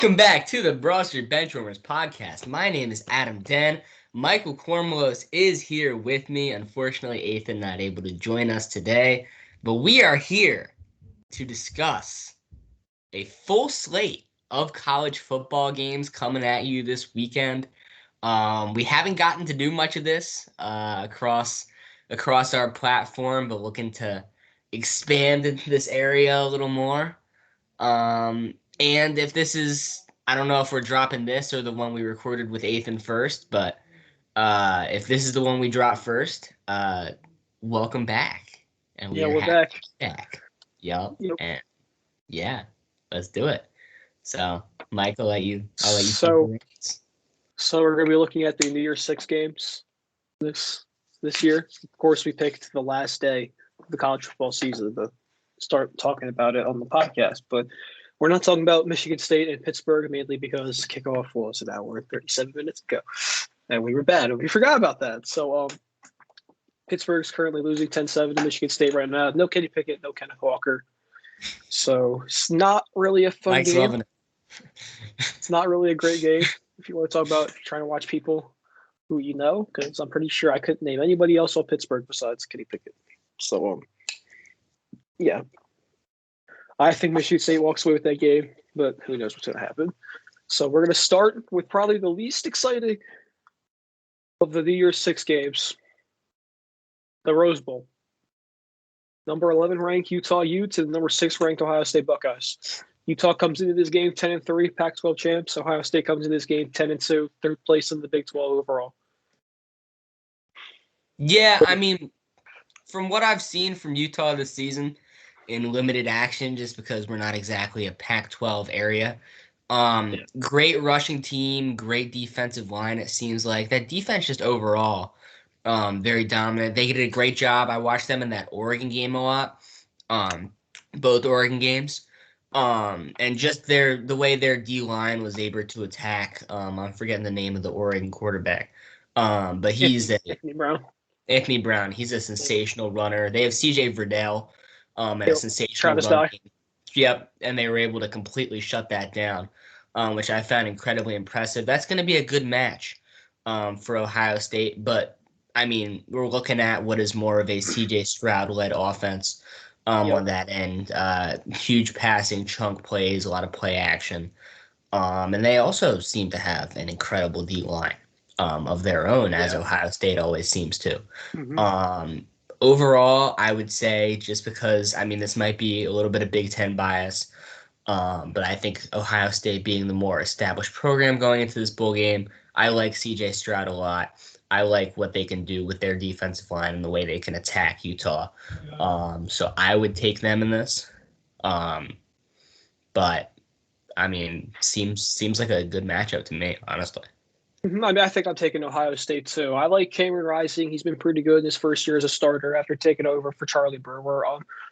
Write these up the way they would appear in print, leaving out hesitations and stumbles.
Welcome back to the Broad Street Benchwarmers podcast. My name is Adam Den. Michael Cormelos is here with me. Unfortunately, Ethan not able to join us today, but we are here to discuss a full slate of college football games coming at you this weekend. We haven't gotten to do much of this across our platform, but looking to expand into this area a little more. And if this is, I don't know if we're dropping this or the one we recorded with Ethan first, but if this is the one we drop first, welcome back. And we Yeah, are we're happy back. to be back. Yup. Yep. And yeah, let's do it. So, Michael, I'll let you take So, the reins. so we're gonna be looking at the New Year's Six games this year. Of course, we picked the last day of the college football season to start talking about it on the podcast. But we're not talking about Michigan State and Pittsburgh mainly because kickoff was an hour and 37 minutes ago, and we were bad and we forgot about that. So, Pittsburgh's currently losing 10-7 to Michigan State right now. No Kenny Pickett, no Kenneth Walker. So it's not really a fun Mike's game. loving it. It's not really a great game if you want to talk about trying to watch people who you know, because I'm pretty sure I couldn't name anybody else on Pittsburgh besides Kenny Pickett. So, yeah. I think Michigan State walks away with that game, but who knows what's going to happen. So we're going to start with probably the least exciting of the New Year's Six games, the Rose Bowl. Number 11 ranked Utah U to the number 6 ranked Ohio State Buckeyes. Utah comes into this game 10-3, Pac-12 champs. Ohio State comes into this game 10-2, third place in the Big 12 overall. Yeah, I mean, from what I've seen from Utah this season in limited action, just because we're not exactly a Pac-12 area, great rushing team, great defensive line, it seems like. That defense just overall very dominant. They did a great job. I watched them in that Oregon game a lot, both Oregon games. And just the way their D-line was able to attack. I'm forgetting the name of the Oregon quarterback. But he's Anthony Brown. He's a sensational runner. They have CJ Verdell, and a sensational run game. Yep, and they were able to completely shut that down, which I found incredibly impressive. That's going to be a good match for Ohio State, but I mean, we're looking at what is more of a CJ Stroud-led offense on that end. Huge passing, chunk plays, a lot of play action. And they also seem to have an incredible D-line of their own, as Ohio State always seems to. Mm-hmm. Overall, I would say, just because, I mean, this might be a little bit of Big Ten bias, but I think Ohio State being the more established program going into this bowl game, I like CJ Stroud a lot. I like what they can do with their defensive line and the way they can attack Utah. So I would take them in this. But I mean, seems like a good matchup to me, honestly. I mean, I think I'm taking Ohio State too. I like Cameron Rising. He's been pretty good in his first year as a starter after taking over for Charlie Brewer.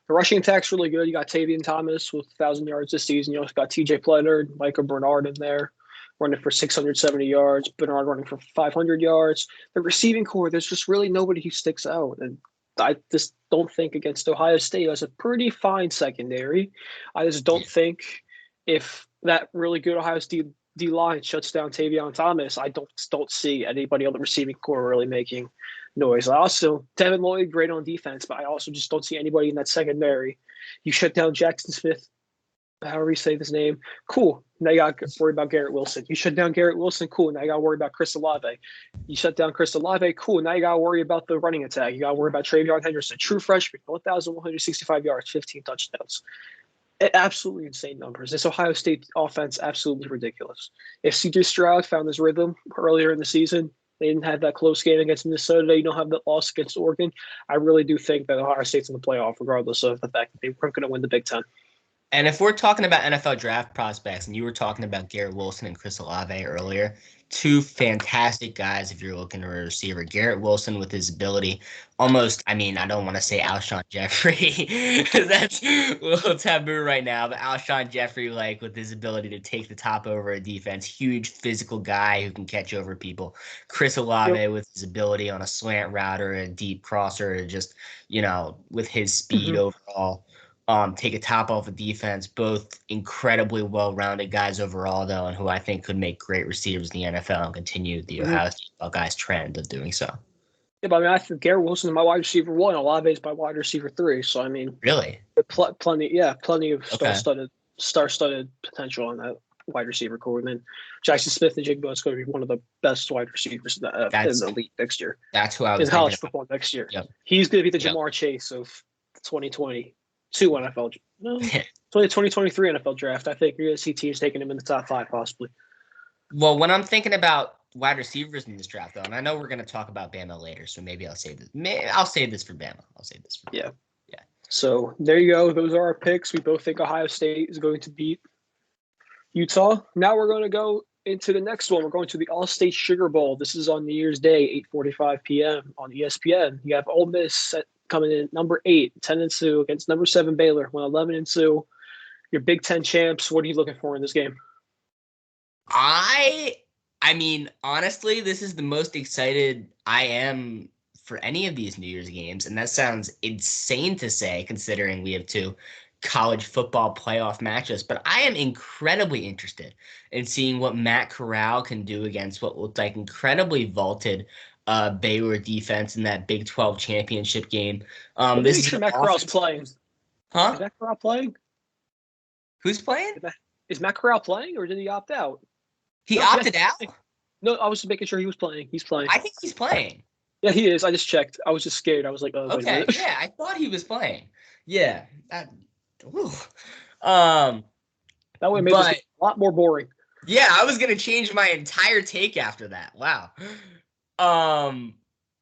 The rushing attack's really good. You got Tavian Thomas with 1,000 yards this season. You also got TJ Pletter, Micah Bernard in there, running for 670 yards. Bernard running for 500 yards. The receiving core, there's just really nobody who sticks out. And I just don't think against Ohio State has a pretty fine secondary. I just don't think if that really good Ohio State D-line shuts down Tavion Thomas, I don't see anybody on the receiving core really making noise. I also, Devin Lloyd, great on defense, but I also just don't see anybody in that secondary. You shut down Jackson Smith, however you say his name, cool. Now you got to worry about Garrett Wilson. You shut down Garrett Wilson, cool. Now you got to worry about Chris Olave. You shut down Chris Olave, cool. Now you got to worry about the running attack. You got to worry about Travion Henderson, true freshman, 1,165 yards, 15 touchdowns. Absolutely insane numbers. This Ohio State offense, absolutely ridiculous. If CJ Stroud found his rhythm earlier in the season, they didn't have that close game against Minnesota, you don't have that loss against Oregon, I really do think that Ohio State's in the playoff, regardless of the fact that they weren't going to win the Big Ten. And if we're talking about NFL draft prospects, and you were talking about Garrett Wilson and Chris Olave earlier, two fantastic guys if you're looking for a receiver. Garrett Wilson with his ability, almost, I mean, I don't want to say Alshon Jeffrey, because that's a little taboo right now, but Alshon Jeffrey, like, with his ability to take the top over a defense, huge physical guy who can catch over people. Chris Olave with his ability on a slant route or a deep crosser, just, with his speed overall. take a top off of defense. Both incredibly well-rounded guys overall, though, and who I think could make great receivers in the NFL and continue the Ohio State Buckeyes trend of doing so. Yeah, but I mean, I think Garrett Wilson is my wide receiver 1. Olave is my wide receiver 3. So I mean, really, plenty of okay. star-studded potential on that wide receiver core. And then Jackson Smith and Jigba is going to be one of the best wide receivers in the league next year. That's who I was in college football next year. Yep. He's going to be the Jamar Chase of 2022 NFL. No, 2023 NFL draft. I think you're going to see teams taking him in the top 5 possibly. Well, when I'm thinking about wide receivers in this draft, though, and I know we're going to talk about Bama later, so maybe I'll save this. I'll save this for Bama. Yeah. So there you go. Those are our picks. We both think Ohio State is going to beat Utah. Now we're going to go into the next one. We're going to the All-State Sugar Bowl. This is on New Year's Day, 8:45 p.m. on ESPN. You have Ole Miss coming in number 8, 10-2 against number 7 Baylor, 11-2. Your Big Ten champs. What are you looking for in this game? I mean, honestly, this is the most excited I am for any of these New Year's games, and that sounds insane to say considering we have 2 college football playoff matchups, but I am incredibly interested in seeing what Matt Corral can do against what looked like incredibly vaulted Baylor defense in that Big 12 championship game. This is Matt Corral's playing. Huh? Is Matt Corral playing? Who's playing? Is Matt Corral playing, or did he opt out? He opted out? No, I was just making sure he was playing. He's playing. I think he's playing. Yeah, he is. I just checked. I was just scared. I was like, oh, okay. Yeah, I thought he was playing. Yeah. That way made this a lot more boring. Yeah, I was gonna change my entire take after that. Wow.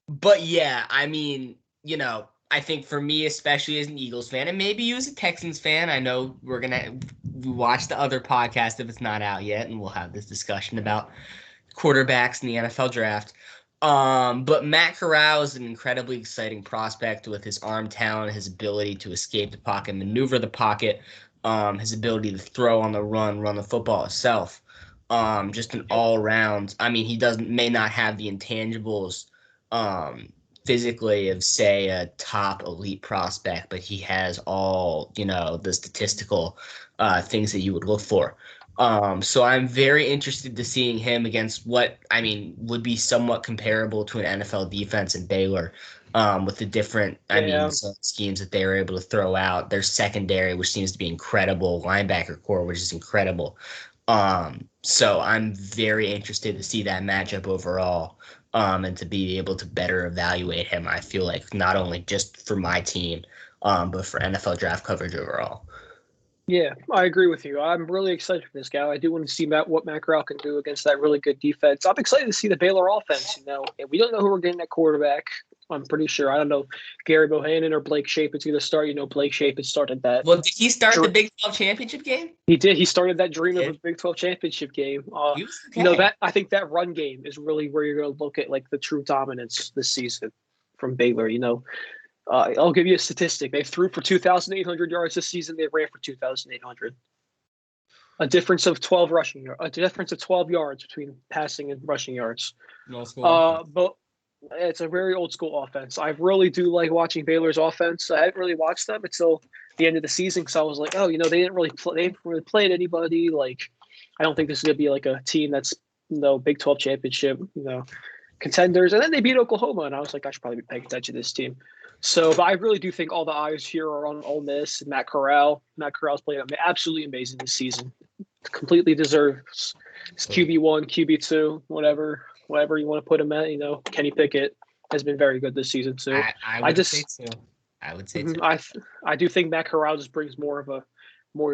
But yeah, I mean, I think for me, especially as an Eagles fan, and maybe you as a Texans fan, I know we watch the other podcast if it's not out yet, and we'll have this discussion about quarterbacks in the NFL draft. But Matt Corral is an incredibly exciting prospect with his arm talent, his ability to escape the pocket, maneuver the pocket, his ability to throw on the run the football itself. Just an all-around. I mean, he may not have the intangibles physically of, say, a top elite prospect, but he has all, the statistical things that you would look for. So I'm very interested to seeing him against what, would be somewhat comparable to an NFL defense in Baylor, with the different, schemes that they were able to throw out. Their secondary, which seems to be incredible, linebacker core, which is incredible. So I'm very interested to see that matchup overall, and to be able to better evaluate him. I feel like not only just for my team, but for NFL draft coverage overall. Yeah, I agree with you. I'm really excited for this guy. I do want to see what Matt Corral can do against that really good defense. I'm excited to see the Baylor offense. And we don't know who we're getting at quarterback. I'm pretty sure. I don't know Gary Bohannon or Blake Shapen's going to start. Blake Shapen started that. Well, did he start the Big 12 championship game? He did. He started that dream of a Big 12 championship game. That I think that run game is really where you're going to look at like the true dominance this season from Baylor. I'll give you a statistic. They threw for 2,800 yards this season. They ran for 2,800. A difference of 12 yards between passing and rushing yards. But it's a very old school offense. I really do like watching Baylor's offense. I hadn't really watched them until the end of the season because I was like, they didn't really play anybody. Like, I don't think this is gonna be like a team that's Big 12 championship contenders. And then they beat Oklahoma, and I was like, I should probably be paying attention to this team. So, but I really do think all the eyes here are on Ole Miss and Matt Corral. Matt Corral's playing absolutely amazing this season. Completely deserves his QB1, QB2, whatever you want to put him at. Kenny Pickett has been very good this season too. I would say too. I do think Matt Corral just brings more of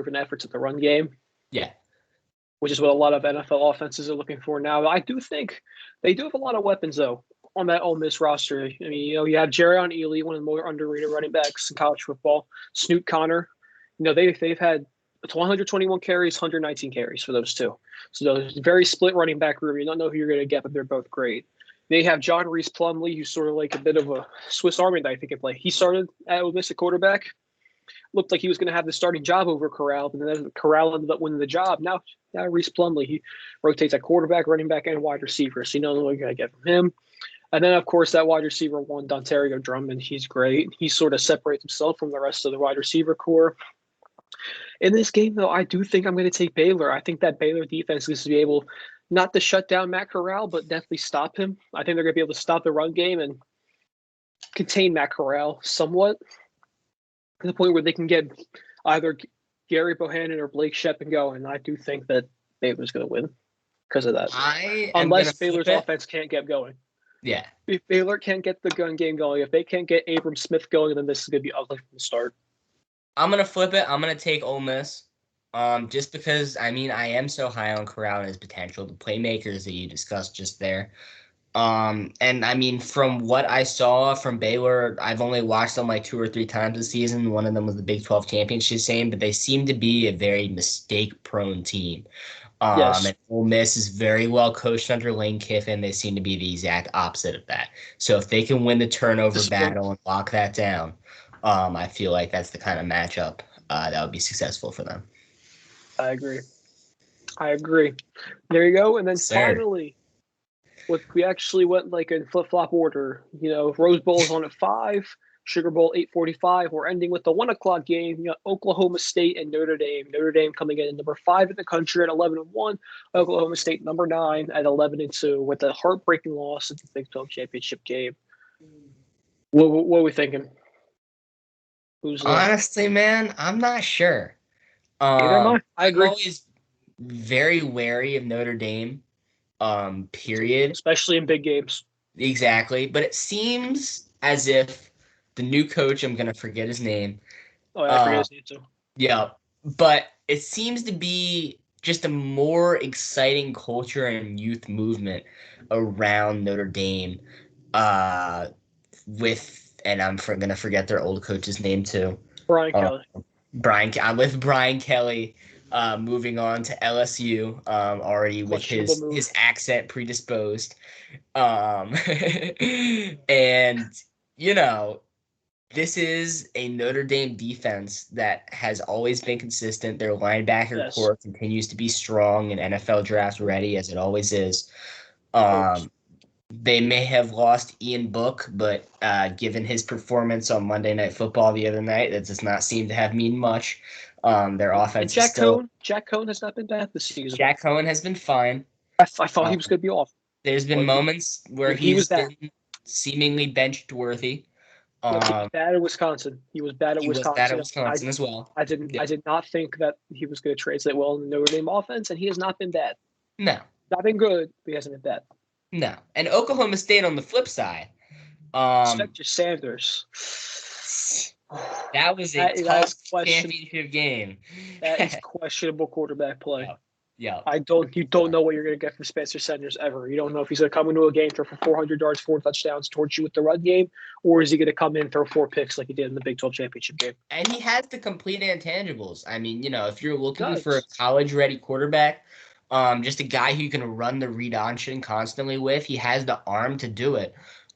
an effort to the run game. Yeah. Which is what a lot of NFL offenses are looking for now. I do think they do have a lot of weapons though on that Ole Miss roster. You have Jerrion Ealy, one of the more underrated running backs in college football. Snoop Connor. They've had 121 carries, 119 carries for those two. So those very split running back room. You don't know who you're going to get, but they're both great. They have John Reese Plumlee, who's sort of like a bit of a Swiss Army knife he can play. He started at Ole Miss at quarterback. Looked like he was going to have the starting job over Corral, but then Corral ended up winning the job. Now Reese Plumlee, he rotates at quarterback, running back, and wide receiver. So you know what you're going to get from him. And then, of course, that wide receiver one, Dontario Drummond, he's great. He sort of separates himself from the rest of the wide receiver core. In this game, though, I do think I'm going to take Baylor. I think that Baylor defense is going to be able not to shut down Matt Corral, but definitely stop him. I think they're going to be able to stop the run game and contain Matt Corral somewhat to the point where they can get either Gary Bohannon or Blake Sheppen going. I do think that Baylor's going to win because of that. I am Unless gonna Baylor's flip it. offense can't get going. Yeah. If Baylor can't get the gun game going, if they can't get Abram Smith going, then this is going to be ugly from the start. I'm gonna flip it. I'm gonna take Ole Miss. Just because I am so high on Corral and his potential, the playmakers that you discussed just there. And from what I saw from Baylor, I've only watched them like 2 or 3 times this season. One of them was the Big 12 championship game, but they seem to be a very mistake-prone team. Yes. And Ole Miss is very well coached under Lane Kiffin. They seem to be the exact opposite of that. So if they can win the turnover battle and lock that down, I feel like that's the kind of matchup that would be successful for them. I agree. There you go. And then finally, we actually went like in flip-flop order. Rose Bowl is on at 5, Sugar Bowl 8:45. We're ending with the 1 o'clock game. Oklahoma State and Notre Dame. Notre Dame coming in at number 5 in the country at 11-1. Oklahoma State number 9 at 11-2 with a heartbreaking loss in the Big 12 championship game. What are we thinking? Honestly, man, I'm not sure. Neither am I. I agree. I'm always very wary of Notre Dame. Period. Especially in big games. Exactly. But it seems as if the new coach, I'm gonna forget his name. Oh, I forget his name too. Yeah. But it seems to be just a more exciting culture and youth movement around Notre Dame. And I'm gonna forget their old coach's name too. Brian Kelly. I'm with Brian Kelly. Moving on to LSU, already with his accent predisposed. And this is a Notre Dame defense that has always been consistent. Their linebacker core continues to be strong and NFL draft ready, as it always is. They may have lost Ian Book, but given his performance on Monday Night Football the other night, that does not seem to have mean much. Their offense is still... Jack Cohn has not been bad this season. Jack Cohn has been fine. I thought he was going to be off. There's been moments where he's been seemingly benched worthy. He was bad at Wisconsin. He was bad at Wisconsin as well. I did not think that he was going to translate well in the Notre Dame offense, and he has not been bad. No. Not been good, but he hasn't been bad. No. And Oklahoma State on the flip side. Spencer Sanders. That was a tough championship game. That is questionable quarterback play. Yeah. You don't know what you're going to get from Spencer Sanders ever. You don't know if he's going to come into a game, throw for 400 yards, 4 touchdowns, torch you with the run game, or is he going to come in, throw 4 picks like he did in the Big 12 championship game? And he has the complete intangibles. If you're looking for a college-ready quarterback, just a guy who you can run the read option constantly with, he has the arm to do it.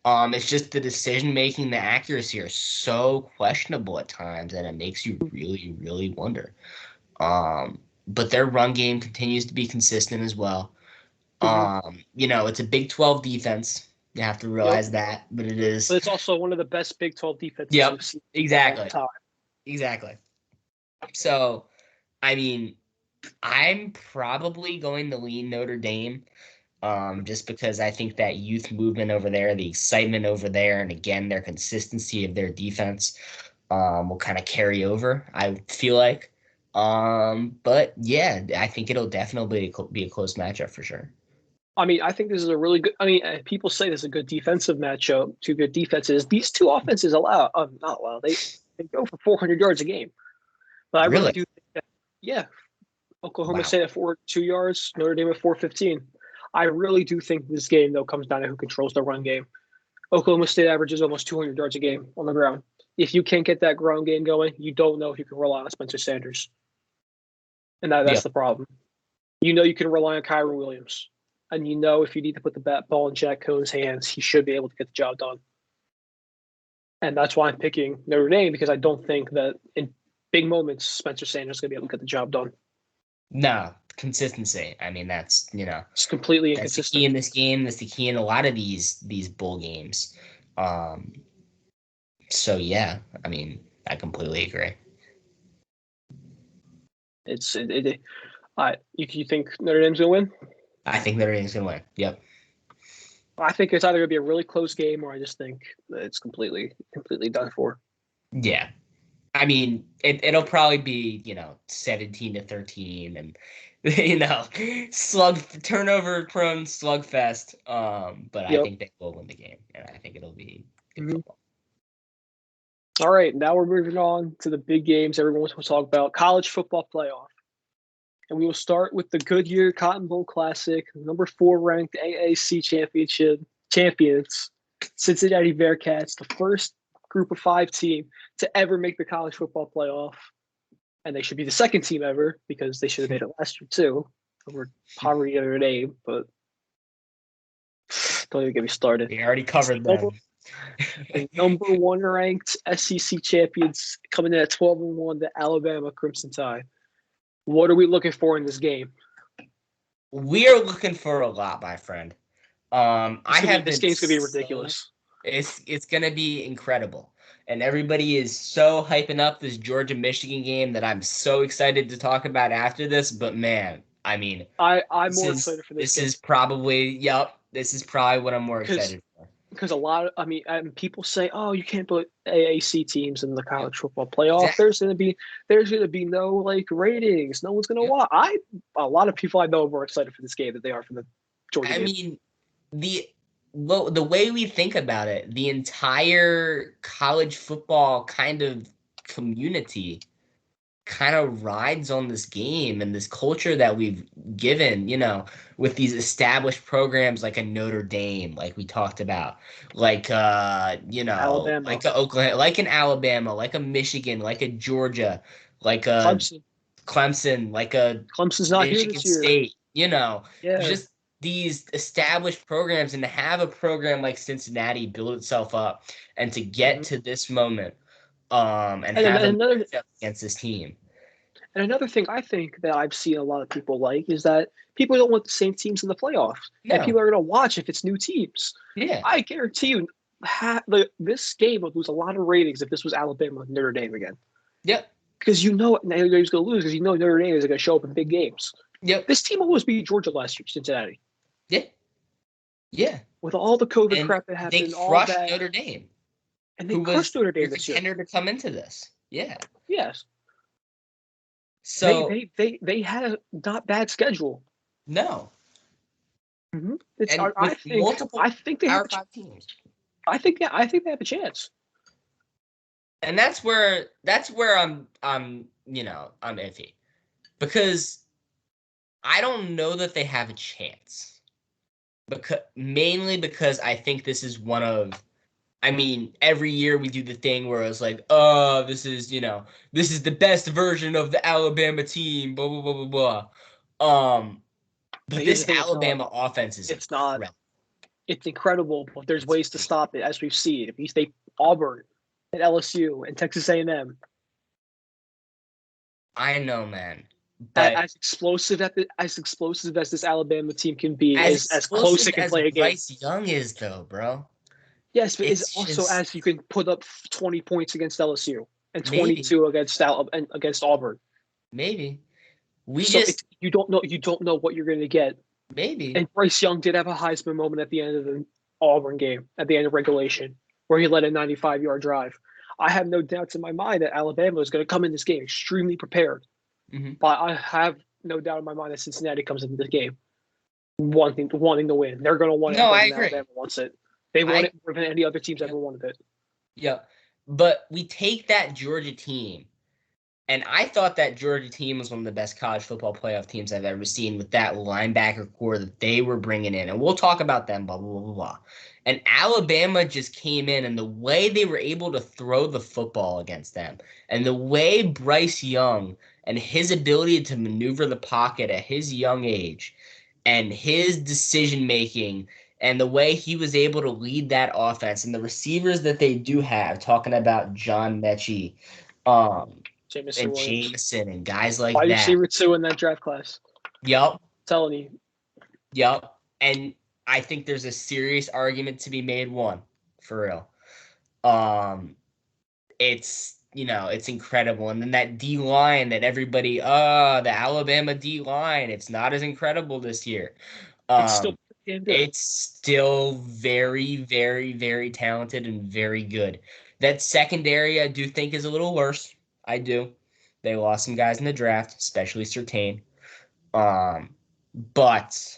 It's just the decision-making, the accuracy are so questionable at times, and it makes you really, really wonder. But their run game continues to be consistent as well. It's a Big 12 defense. You have to realize that, but it is. But it's also one of the best Big 12 defenses. Yep, exactly. Exactly. So, I'm probably going to lean Notre Dame. Just because I think that youth movement over there, the excitement over there, and again, their consistency of their defense will kind of carry over, I feel like. But yeah, I think it'll definitely be a close matchup for sure. I think this is a really good. People say this is a good defensive matchup. 2 good defenses. These 2 offenses not allow. They go for 400 yards a game. But I really do think that. Yeah, Oklahoma State at 402 yards, Notre Dame at 415. I really do think this game though comes down to who controls the run game. Oklahoma State averages almost 200 yards a game on the ground. If you can't get that ground game going, you don't know if you can rely on Spencer Sanders. And that's the problem. You can rely on Kyron Williams. And if you need to put the ball in Jack Cohn's hands, he should be able to get the job done. And that's why I'm picking Notre Dame, because I don't think that in big moments, Spencer Sanders is going to be able to get the job done. No, consistency. I mean, that's, It's completely that's the key inconsistent. in this game. That's the key in a lot of these bowl games. Um, so yeah, I mean, I completely agree. It's you think Notre Dame's gonna win? I think Notre Dame's gonna win. Yep. I think it's either gonna be a really close game, or I just think that it's completely done for. Yeah. I mean, it'll probably be, 17-13 and turnover prone slugfest. But I Yep. think they will win the game, and I think it'll be good Mhm. football. All right, now we're moving on to the big games everyone wants to talk about: college football playoff. And we will start with the Goodyear Cotton Bowl Classic, number 4 ranked AAC championship champions, Cincinnati Bearcats, the first Group of 5 team to ever make the college football playoff. And they should be the second team ever because they should have made it last year too. Over poverty Notre Dame, but don't even get me started. We already covered them. The number 1 ranked SEC champions coming in at 12-1, the Alabama Crimson Tide. What are we looking for in this game? We are looking for a lot, my friend. This game's gonna be ridiculous. It's gonna be incredible, and everybody is so hyping up this Georgia Michigan game that I'm so excited to talk about after this. But man, I mean, I'm more excited for this this game. is probably this is probably what I'm more because excited for. because a lot of people say, oh, you can't put AAC teams in the Yep. college football playoff. Exactly. There's gonna be no like ratings. No one's gonna Yep. watch. A lot of people I know are more excited for this game than they are for the Georgia I game. mean, the the way we think about it, the entire college football kind of community kind of rides on this game and this culture that we've given, with these established programs like a Notre Dame, like we talked about, like Alabama, like a Oklahoma, like an Alabama, like a Michigan, like a Georgia, like a Clemson. Clemson, like a Clemson's not here Michigan this year. State, Yeah, just these established programs, and to have a program like Cincinnati build itself up and to get to this moment and and have a another matchup against this team. And another thing I think that I've seen a lot of people like is that people don't want the same teams in the playoffs, and No. people are going to watch if it's new teams. Yeah. I guarantee you, this game would lose a lot of ratings if this was Alabama and Notre Dame again, Yep. because Notre Dame's going to lose because Notre Dame is going to show up in big games. Yep. This team almost beat Georgia last year, Cincinnati. Yeah. Yeah. With all the COVID And crap that happened, they all crushed that, Notre Dame, and they who crushed was Notre your Dame this year. contender to come into this. Yeah. Yes. So They had a not bad schedule. no. Mm-hmm. And with multiple I think they Power have 5 teams. I think they have a chance. And that's where I'm I'm iffy. Because I don't know that they have a chance. Mainly because I think this is one of, I mean, every year we do the thing where it's like, oh, this is the best version of the Alabama team, blah blah blah blah blah. But But here's the this thing: Alabama offense is it's not. incredible. It's incredible, but there's It's ways to stop it, as we've seen. If you stay Auburn and LSU and Texas A&M, I know, man, but as explosive as this Alabama team can be, as is as close explosive it can as play a game. Bryce Young is, though, bro, Yes, but is it's also just as you can put up 20 points against LSU and maybe, 22 against Auburn. maybe we So just you don't know what you're going to get. maybe. And Bryce Young did have a Heisman moment at the end of the Auburn game, at the end of regulation, where he led a 95-yard drive. I have no doubts in my mind that Alabama is going to come in this game extremely prepared. Mm-hmm. But I have no doubt in my mind that Cincinnati comes into this game wanting to win. They're going to want it No, more I than agree. Alabama wants it. They want it more than any other team's ever wanted it. Yeah, but we take that Georgia team, and I thought that Georgia team was one of the best college football playoff teams I've ever seen with that linebacker core that they were bringing in. And we'll talk about them, blah, blah, blah, blah. And Alabama just came in, and the way they were able to throw the football against them, and the way Bryce Young and his ability to maneuver the pocket at his young age, and his decision-making, and the way he was able to lead that offense, and the receivers that they do have, talking about John Mechie, Jamison and Williams. Jameson and guys like Wide that. receiver 2 in that draft class. Yep. Telling you. Yep. And I think there's a serious argument to be made, one, for real. It's incredible. And then that D line that everybody, the Alabama D line, it's not as incredible this year. It's still damn good. It's still very, very, very talented and very good. That secondary, I do think, is a little worse. I do. They lost some guys in the draft, especially Surtain. But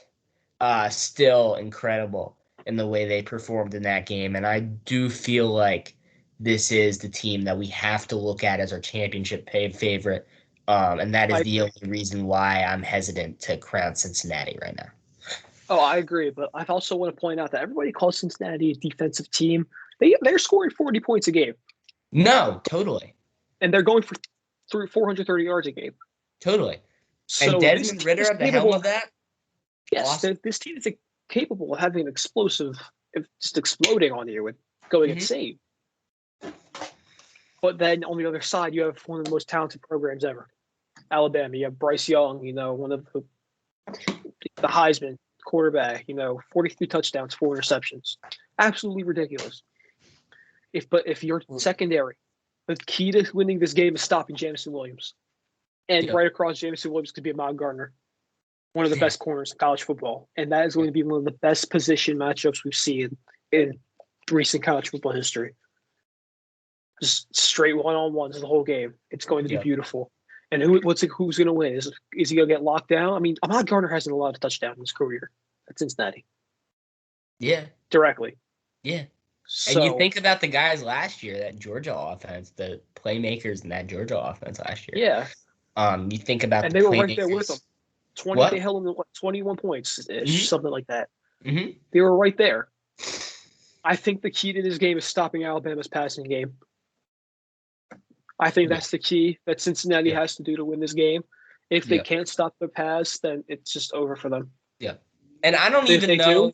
still incredible in the way they performed in that game. And I do feel like this is the team that we have to look at as our championship favorite. And that is the only reason why I'm hesitant to crown Cincinnati right now. Oh, I agree. But I also want to point out that everybody calls Cincinnati a defensive team. They're scoring 40 points a game. No, totally. And they're going for 430 yards a game. Totally. So and Desmond Ridder at the helm of that? Yes, awesome. This team is capable of having an explosive, just exploding on you and going insane. But then on the other side, you have one of the most talented programs ever. Alabama, you have Bryce Young, one of the Heisman quarterback, 43 touchdowns, 4 interceptions. Absolutely ridiculous. If you're secondary, the key to winning this game is stopping Jamison Williams. And right across Jamison Williams could be Ahmad Gardner, one of the best corners in college football. And that is going to be one of the best position matchups we've seen in recent college football history. Just straight one-on-ones the whole game. It's going to be beautiful. And who's going to win? Is he going to get locked down? I mean, Ahmad Gardner hasn't allowed a touchdown in his career at Cincinnati. Yeah. Directly. Yeah. And you think about the guys last year, that Georgia offense, the playmakers in that Georgia offense last year. Yeah. You think about and they were right there with them. 20. What? They held them 21 points, something like that. Mm-hmm. They were right there. I think the key to this game is stopping Alabama's passing game. I think that's the key that Cincinnati has to do to win this game. If they can't stop the pass, then it's just over for them. Yeah. And I don't even know.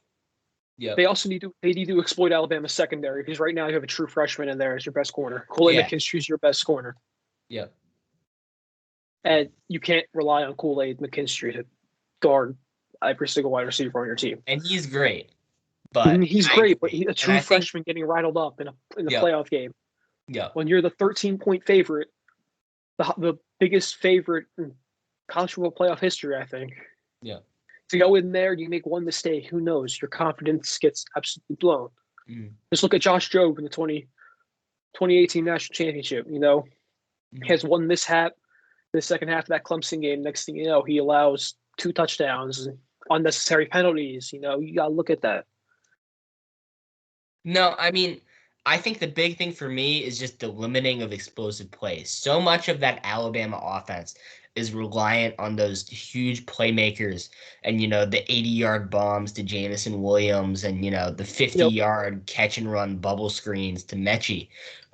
They also need to exploit Alabama's secondary, because right now you have a true freshman in there as your best corner. Kool-Aid McKinstry is your best corner. Yeah. And you can't rely on Kool-Aid McKinstry to guard every single wide receiver on your team. And he's great. But he's a true freshman getting rattled up in the playoff game. Yeah. When you're the 13-point favorite, the biggest favorite in college football playoff history, I think. Yeah. To go in there, you make one mistake, who knows? Your confidence gets absolutely blown. Just look at Josh Jobe in the 2018 national championship. He has one mishap in the second half of that Clemson game. Next thing you know, he allows 2 touchdowns and unnecessary penalties. You got to look at that. No, I mean, I think the big thing for me is just the limiting of explosive plays. So much of that Alabama offense is reliant on those huge playmakers and, the 80-yard bombs to Jamison Williams and, the 50-yard catch and run bubble screens to Mechie.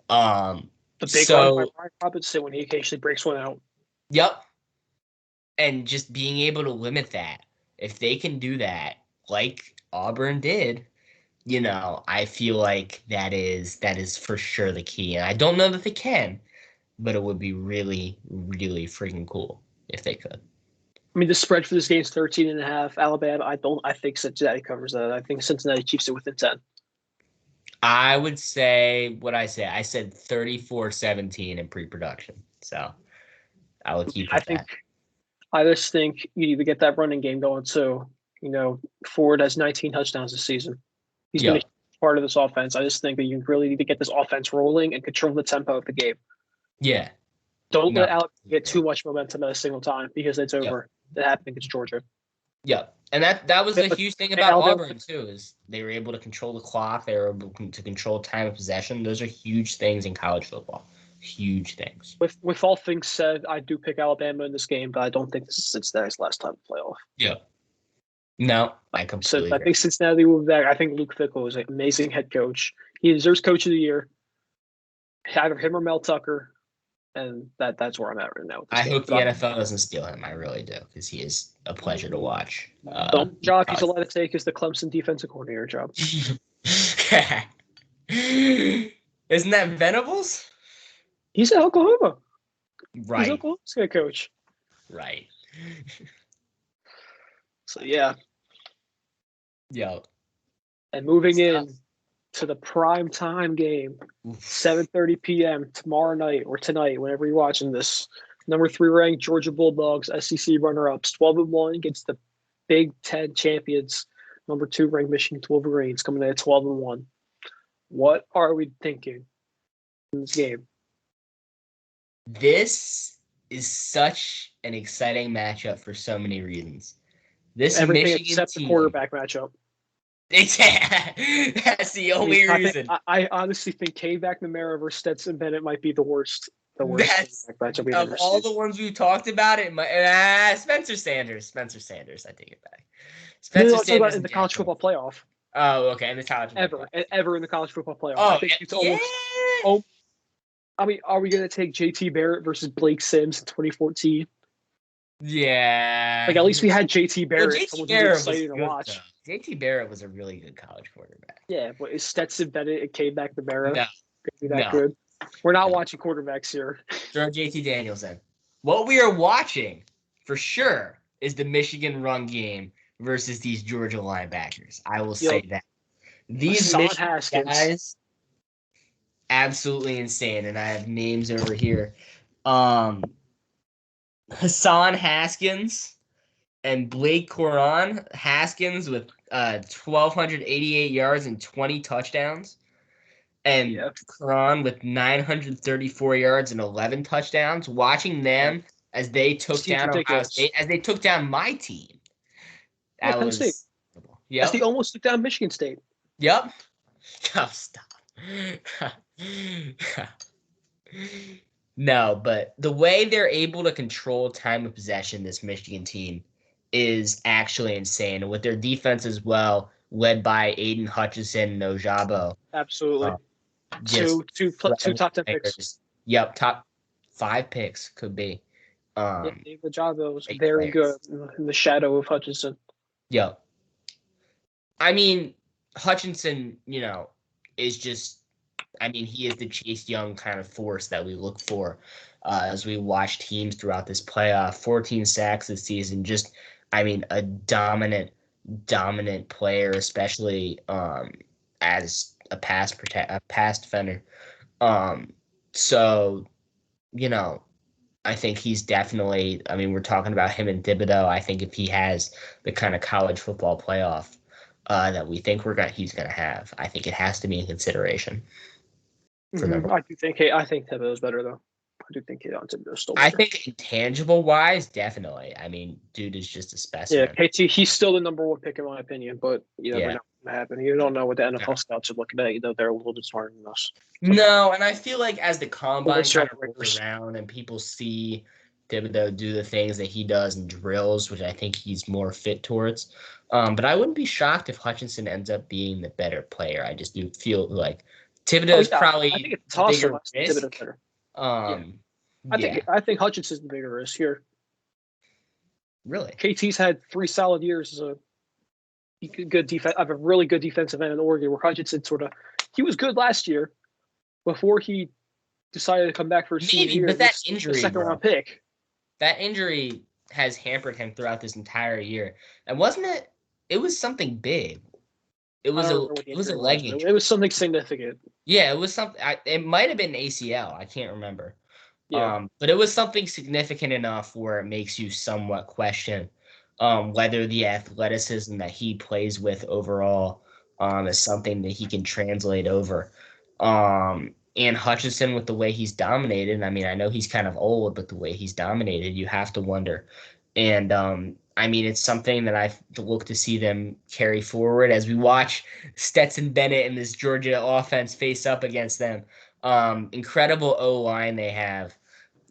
The big one by Brian Robinson when he occasionally breaks one out. Yep. And just being able to limit that. If they can do that, like Auburn did, I feel like that is for sure the key. And I don't know that they can, but it would be really, really freaking cool if they could. I mean, the spread for this game is 13.5. Alabama, I think Cincinnati covers that. I think Cincinnati keeps it within 10. I would say what I said. I said 34-17 in pre-production. So I would keep that. I just think you need to get that running game going too. Ford has 19 touchdowns this season. He's been a part of this offense. I just think that you really need to get this offense rolling and control the tempo of the game. Yeah. Don't let Alex get too much momentum at a single time, because it's over. That happened against Georgia. Yeah. And that was a huge thing about Auburn too, is they were able to control the clock. They were able to control time of possession. Those are huge things in college football. Huge things. With all things said, I do pick Alabama in this game, but I don't think this is Cincinnati's last time to playoff. Yeah. No, I completely agree. I think Cincinnati will be back. I think Luke Fickell is an amazing head coach. He deserves Coach of the Year. Either him or Mel Tucker, and that's where I'm at right now. I hope the NFL doesn't steal him. I really do, because he is a pleasure to watch. The job he's allowed to take is the Clemson defensive coordinator job. Isn't that Venables? He's at Oklahoma. Right. He's Oklahoma's going to coach. Right. So, yeah. Yo. And moving in to the prime time game, 7:30 p.m. tomorrow night or tonight, whenever you're watching this. Number 3 ranked Georgia Bulldogs, SEC runner-ups, 12-1 against the Big Ten champions. Number 2 ranked Michigan Wolverines coming in at 12-1. What are we thinking in this game? This is such an exciting matchup for so many reasons. This Everything Michigan except team, the quarterback matchup. That's the only reason. I honestly think K-Back McNamara versus Stetson Bennett might be the worst. That's, matchup we've of ever all seen. the ones we've talked about, it might Spencer Sanders. I take it back. Spencer Sanders in the college football playoff. Oh, okay, in the college football ever in the college football playoff. Oh, I think it's almost. Oh, I mean, are we going to take JT Barrett versus Blake Sims in 2014? Yeah. Like, at least we had JT Barrett. Well, JT Barrett was exciting to watch. JT Barrett was a really good college quarterback. Yeah, but is Stetson Bennett and K-Back McNamara going to be that good? We're not watching quarterbacks here. Throw JT Daniels in. What we are watching, for sure, is the Michigan run game versus these Georgia linebackers. I will say that. These Michigan guys, absolutely insane. And I have names over here. Hassan Haskins and Blake Coron. Haskins with 1,288 yards and 20 touchdowns. And Coron with 934 yards and 11 touchdowns. Watching them as they took down Ohio State, as they took down my team. That was Penn State. Yep. As they almost took down Michigan State. Yep. Oh, stop. No, but the way they're able to control time of possession, this Michigan team, is actually insane. And with their defense as well, led by Aiden Hutchinson and Ojabo. Absolutely. Two top 10 picks. Yep, top 5 picks could be. David Ojabo was very good in the shadow of Hutchinson. Yep. I mean, Hutchinson, is just, he is the Chase Young kind of force that we look for as we watch teams throughout this playoff. 14 sacks this season, just, a dominant player, especially as a pass defender. So, I think he's definitely, we're talking about him and Thibodeau. I think if he has the kind of college football playoff that we think he's going to have, I think it has to be in consideration for them. I think Thibodeau's better, though. I do think Thibodeau's still better. I think intangible-wise, definitely. Dude is just a specimen. Yeah, KT, he's still the number 1 pick in my opinion, but you never know what's going to happen. You don't know what the NFL scouts are looking at. They're a little bit smarter than us. No, and I feel like as the combine kind of rolls around and people see Thibodeau do the things that he does in drills, which I think he's more fit towards. But I wouldn't be shocked if Hutchinson ends up being the better player. I just do feel like Thibodeau's probably I think it's a bigger risk. Better. I think Hutchinson's the bigger risk here. Really? KT's had 3 solid years as a good defense. I have a really good defensive end in Oregon, where Hutchinson he was good last year before he decided to come back for a senior year. But that injury, second-round pick. That injury has hampered him throughout this entire year. And wasn't it? It was something big. It was a leg injury. It was something significant. Yeah, it was something. It might have been ACL. I can't remember. Yeah. But it was something significant enough where it makes you somewhat question whether the athleticism that he plays with overall is something that he can translate over. And Hutchinson, with the way he's dominated, I know he's kind of old, but the way he's dominated, you have to wonder. And it's something that I look to see them carry forward as we watch Stetson Bennett and this Georgia offense face up against them. Incredible O-line they have.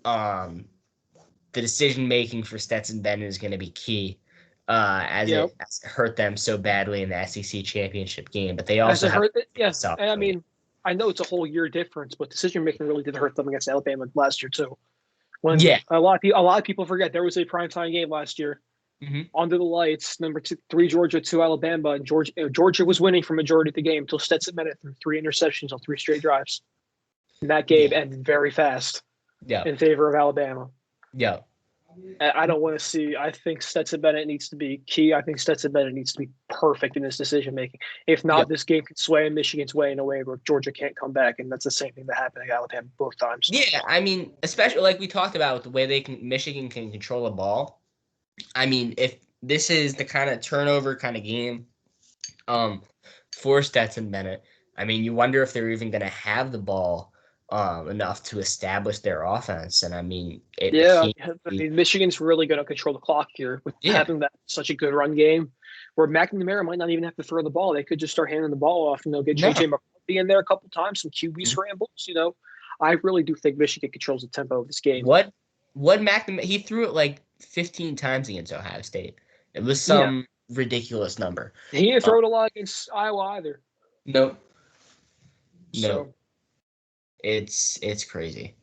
The decision-making for Stetson Bennett is going to be key as it hurt them so badly in the SEC championship game. But they also yes. And I know it's a whole year difference, but decision-making really did hurt them against Alabama last year too. A lot of people forget there was a primetime game last year. Mm-hmm. Under the lights, number 3 Georgia, 2 Alabama, and Georgia was winning for majority of the game until Stetson Bennett threw 3 interceptions on 3 straight drives. And that game ended very fast. Yeah. in favor of Alabama. Yeah. I don't want to see. I think Stetson Bennett needs to be key. I think Stetson Bennett needs to be perfect in his decision making. If Yeah. not, this game could sway in Michigan's way in a way where Georgia can't come back, and that's the same thing that happened at Alabama both times. Yeah, I mean, especially like we talked about with the way Michigan can control the ball. I mean, if this is the kind of turnover kind of game, for Stetson Bennett, I mean, you wonder if they're even going to have the ball, enough to establish their offense. And I mean, it Yeah, can't I be. mean, Michigan's really going to control the clock here with Yeah, having that such a good run game, where McNamara might not even have to throw the ball. They could just start handing the ball off, and they'll get no. JJ McCarthy in there a couple times, some QB Mhm. scrambles. I really do think Michigan controls the tempo of this game. What McNamara? He threw it like 15 times against Ohio State. It was Yeah, some ridiculous number. he didn't Uh, throw it a lot against Iowa either. no, no, So it's crazy.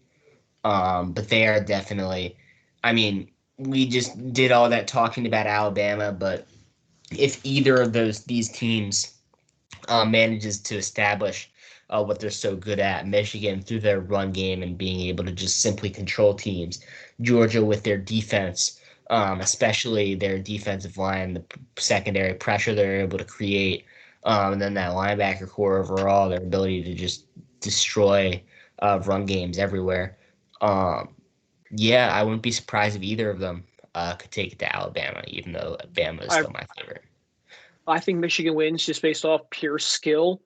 But they are definitely. I mean, we just did all that talking about Alabama, but if either of these teams manages to establish what they're so good at, Michigan through their run game and being able to just simply control teams, Georgia with their defense, especially their defensive line, the secondary pressure they're able to create, and then that linebacker core overall, their ability to just destroy run games everywhere. Um, yeah, I wouldn't be surprised if either of them could take it to Alabama, even though Alabama is I still my favorite. I think Michigan wins just based off pure skill,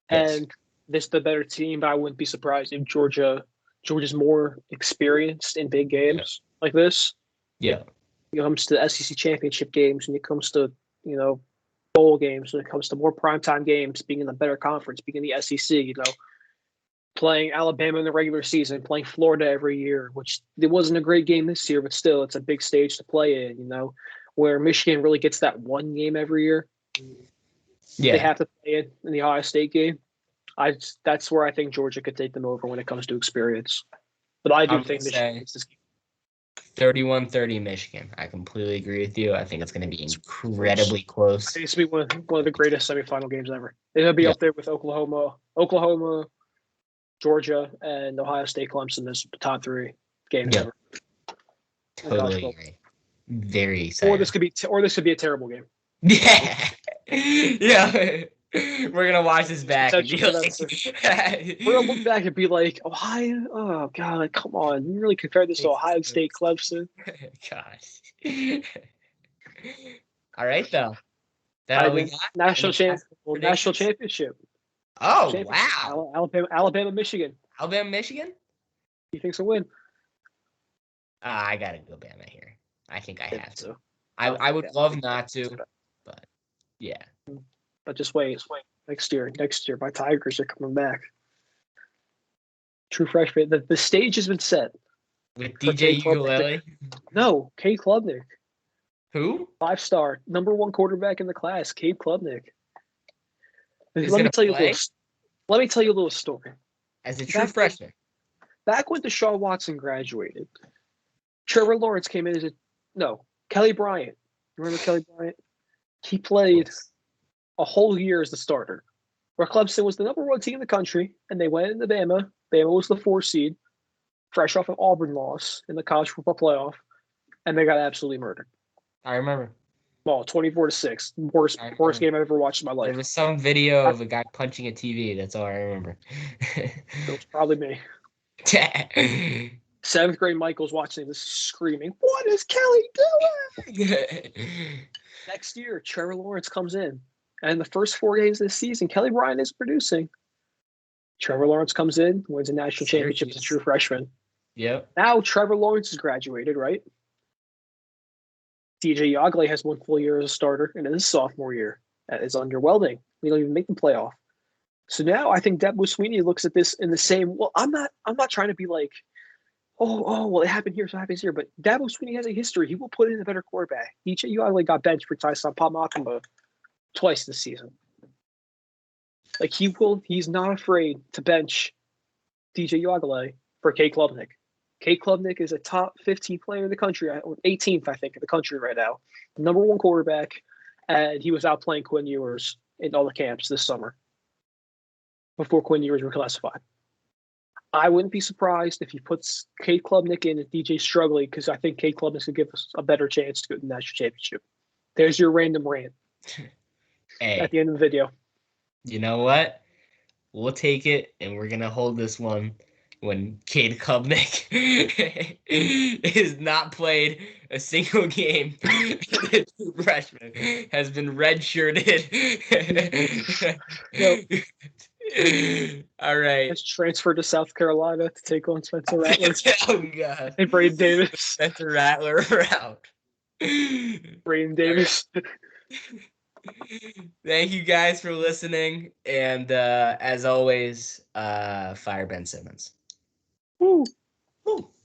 Yes. and this is the better team. But I wouldn't be surprised if Georgia's more experienced in big Yeah. games like this. Yeah. When it comes to SEC championship games, when it comes to bowl games, when it comes to more primetime games, being in the better conference, being in the SEC, playing Alabama in the regular season, playing Florida every year, which it wasn't a great game this year, but still, it's a big stage to play in. Where Michigan really gets that one game every year that they Yeah. have to play in the Ohio State game. That's where I think Georgia could take them over when it comes to experience. But I do I'm going think to Michigan say takes this game. 31-30 Michigan. I completely agree with you. I think it's going to be It's close. incredibly I close. think it's gonna be one of the greatest semifinal games ever. It'll be Yeah. up there with Oklahoma, Georgia, and Ohio State, Clemson as the top three games Yeah. ever in college Totally football. agree. Very Or excited. this could be a terrible game. Yeah. Yeah. We're going to watch this back and be Potential for that. We're gonna look back and be like, Ohio. Oh God, come on! You really compare this to Ohio State, Clemson? Gosh. All right, though. That I all we mean, got? national Any champ, last national predictions? championship, Oh, championship. wow. Alabama, Michigan. Alabama, Michigan? He thinks a win. I got to go Bama here. I think I Yeah, me have to. too. I would I love think not to, but yeah. but just wait. Next year, my Tigers are coming back. True freshman. The stage has been set With for DJ K Klubnik. Ukulele. No, K Klubnik, Who 5-star, #1 quarterback in the class. Cade Klubnik. is Let going me to tell you a little. play Let me tell you a little story. as a true Back freshman? back when Deshaun Watson graduated, Trevor Lawrence came in as Kelly Bryant. Remember Kelly Bryant? He played Yes. a whole year as the starter. Where Clemson was the #1 team in the country, and they went into Bama. Bama was the 4 seed, fresh off an Auburn loss in the college football playoff, and they got absolutely murdered. I remember. Well, 24-6, worst I worst remember. game I've ever watched in my There life. was some video That of a guy punching a TV. That's all I remember. was probably me. 7th grade Michael's watching this, screaming, "What is Kelly doing?" Next year, Trevor Lawrence comes in, and the first 4 games of the season, Kelly Bryant is producing. Trevor Lawrence comes in, wins a national championship as a true freshman. Yep. Now Trevor Lawrence has graduated, right? DJ Yagle has 1 full year as a starter, and in his sophomore year, that is underwhelming. We don't even make the playoff. So now I think Dabo Swinney looks at this in the same. Well, I'm not trying to be like, well, it happened here, so it happens here. But Dabo Swinney has a history. He will put in a better quarterback. DJ Yagle got benched for Tyson Pamakamba twice this season. Like he's not afraid to bench DJ Yagle for K Klubnik. K Klubnik is a top 15 player in the country, 18th, I think, in the country right now. #1 quarterback, and he was outplaying Quinn Ewers in all the camps this summer before Quinn Ewers were classified. I wouldn't be surprised if he puts Cade Klubnik in and DJ's struggling because I think Cade Klubnik could give us a better chance to go to the national championship. There's your random rant Hey, at the end of the video. you know what? We'll take it, and we're gonna hold this one when Cade Klubnik is not played a single game. The true freshman has been redshirted. Yep. All right. Has transferred to South Carolina to take on Spencer Rattler Oh God. and Braden Davis. Spencer Rattler out. Braden Davis. Thank you guys for listening, and as always, fire Ben Simmons. Woo. Woo.